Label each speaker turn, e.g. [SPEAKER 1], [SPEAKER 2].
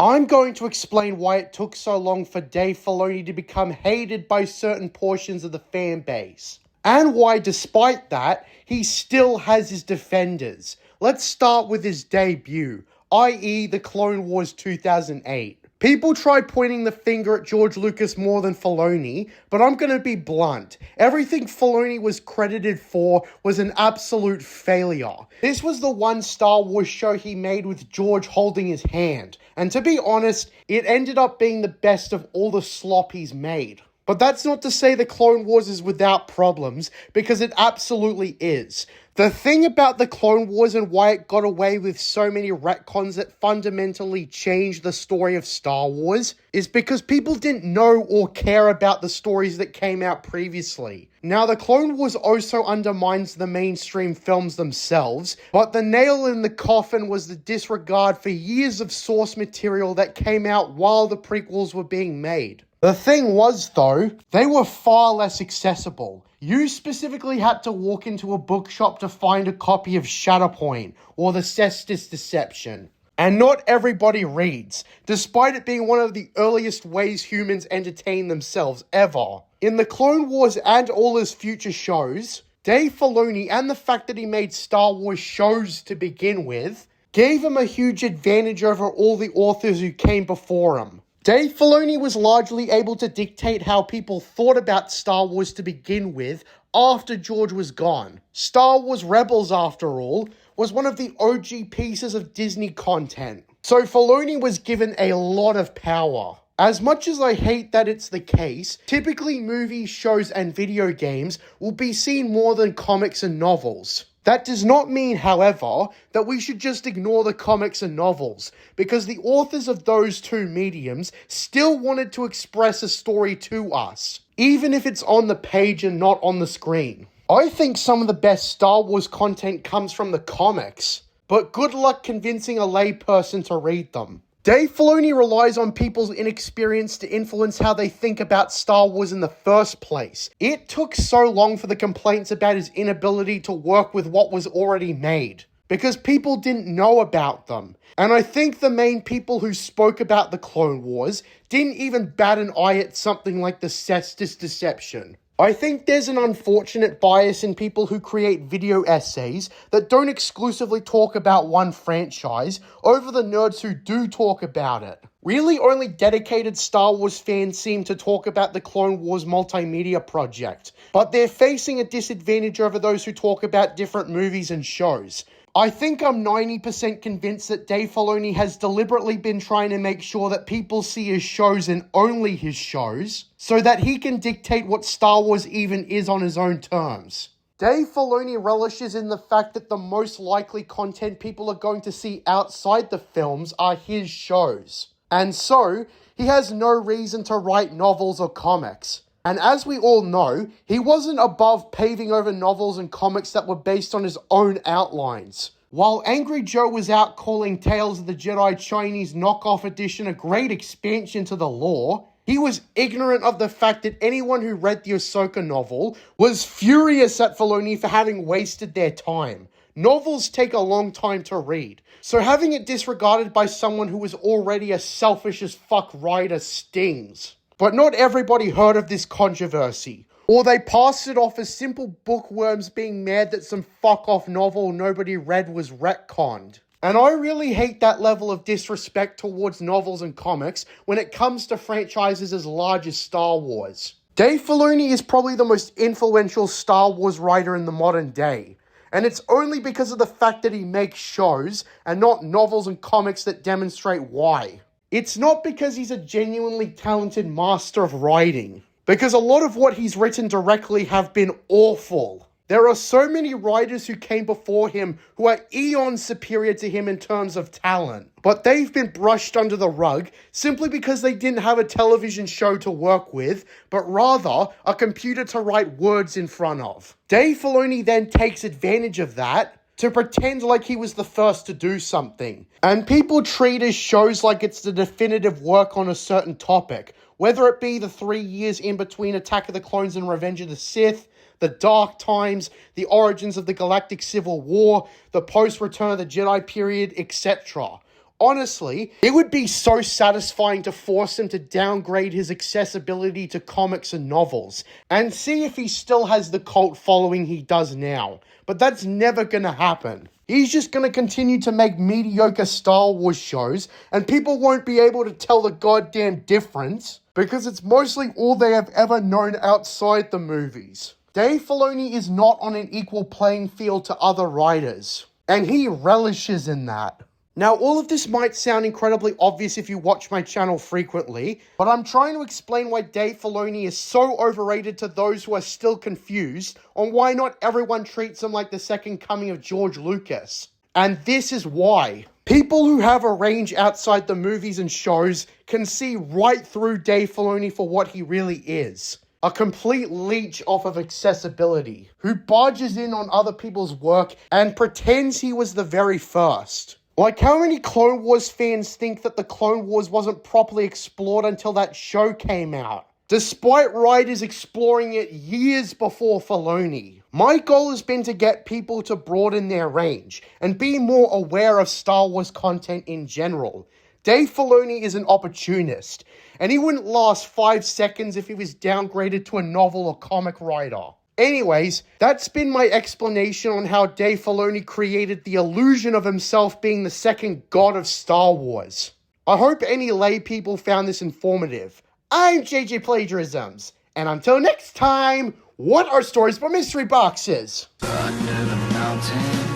[SPEAKER 1] I'm going to explain why it took so long for Dave Filoni to become hated by certain portions of the fan base, and why, despite that, he still has his defenders. Let's start with his debut, i.e. The Clone Wars 2008. People tried pointing the finger at George Lucas more than Filoni, but I'm going to be blunt. Everything Filoni was credited for was an absolute failure. This was the one Star Wars show he made with George holding his hand, and to be honest, it ended up being the best of all the slop he's made. But that's not to say the Clone Wars is without problems, because it absolutely is. The thing about the Clone Wars and why it got away with so many retcons that fundamentally changed the story of Star Wars is because people didn't know or care about the stories that came out previously. Now, the Clone Wars also undermines the mainstream films themselves, but the nail in the coffin was the disregard for years of source material that came out while the prequels were being made. The thing was, though, they were far less accessible. You specifically had to walk into a bookshop to find a copy of Shatterpoint or The Cestus Deception. And not everybody reads, despite it being one of the earliest ways humans entertain themselves ever. In the Clone Wars and all his future shows, Dave Filoni, and the fact that he made Star Wars shows to begin with, gave him a huge advantage over all the authors who came before him. Dave Filoni was largely able to dictate how people thought about Star Wars to begin with after George was gone. Star Wars Rebels, after all, was one of the OG pieces of Disney content, so Filoni was given a lot of power. As much as I hate that it's the case, typically movies, shows, and video games will be seen more than comics and novels. That does not mean, however, that we should just ignore the comics and novels, because the authors of those two mediums still wanted to express a story to us, even if it's on the page and not on the screen. I think some of the best Star Wars content comes from the comics, but good luck convincing a layperson to read them. Dave Filoni relies on people's inexperience to influence how they think about Star Wars in the first place. It took so long for the complaints about his inability to work with what was already made, because people didn't know about them. And I think the main people who spoke about the Clone Wars didn't even bat an eye at something like the Cestus Deception. I think there's an unfortunate bias in people who create video essays that don't exclusively talk about one franchise over the nerds who do talk about it. Really, only dedicated Star Wars fans seem to talk about the Clone Wars multimedia project, but they're facing a disadvantage over those who talk about different movies and shows. I think I'm 90% convinced that Dave Filoni has deliberately been trying to make sure that people see his shows and only his shows, so that he can dictate what Star Wars even is on his own terms. Dave Filoni relishes in the fact that the most likely content people are going to see outside the films are his shows. And so, he has no reason to write novels or comics. And as we all know, he wasn't above paving over novels and comics that were based on his own outlines. While Angry Joe was out calling Tales of the Jedi Chinese knockoff edition a great expansion to the lore, he was ignorant of the fact that anyone who read the Ahsoka novel was furious at Filoni for having wasted their time. Novels take a long time to read, so having it disregarded by someone who was already a selfish as fuck writer stings. But not everybody heard of this controversy, or they passed it off as simple bookworms being mad that some fuck-off novel nobody read was retconned. And I really hate that level of disrespect towards novels and comics when it comes to franchises as large as Star Wars. Dave Filoni is probably the most influential Star Wars writer in the modern day, and it's only because of the fact that he makes shows and not novels and comics that demonstrate why. It's not because he's a genuinely talented master of writing, because a lot of what he's written directly have been awful. There are so many writers who came before him who are eons superior to him in terms of talent, but they've been brushed under the rug simply because they didn't have a television show to work with, but rather a computer to write words in front of. Dave Filoni then takes advantage of that to pretend like he was the first to do something. And people treat his shows like it's the definitive work on a certain topic, whether it be the 3 years in between Attack of the Clones and Revenge of the Sith, the Dark Times, the origins of the Galactic Civil War, the post-Return of the Jedi period, etc. Honestly, it would be so satisfying to force him to downgrade his accessibility to comics and novels, and see if he still has the cult following he does now. But that's never gonna happen. He's just gonna continue to make mediocre Star Wars shows, and people won't be able to tell the goddamn difference, because it's mostly all they have ever known outside the movies. Dave Filoni is not on an equal playing field to other writers, and he relishes in that. Now, all of this might sound incredibly obvious if you watch my channel frequently, but I'm trying to explain why Dave Filoni is so overrated to those who are still confused on why not everyone treats him like the second coming of George Lucas. And this is why. People who have a range outside the movies and shows can see right through Dave Filoni for what he really is. A complete leech off of accessibility, who barges in on other people's work and pretends he was the very first. Like how many Clone Wars fans think that the Clone Wars wasn't properly explored until that show came out, despite writers exploring it years before Filoni. My goal has been to get people to broaden their range and be more aware of Star Wars content in general. Dave Filoni is an opportunist, and he wouldn't last 5 seconds if he was downgraded to a novel or comic writer. Anyways, that's been my explanation on how Dave Filoni created the illusion of himself being the second god of Star Wars. I hope any lay people found this informative. I'm JJ Plagiarisms, and until next time, what are stories for mystery boxes? Under the mountain.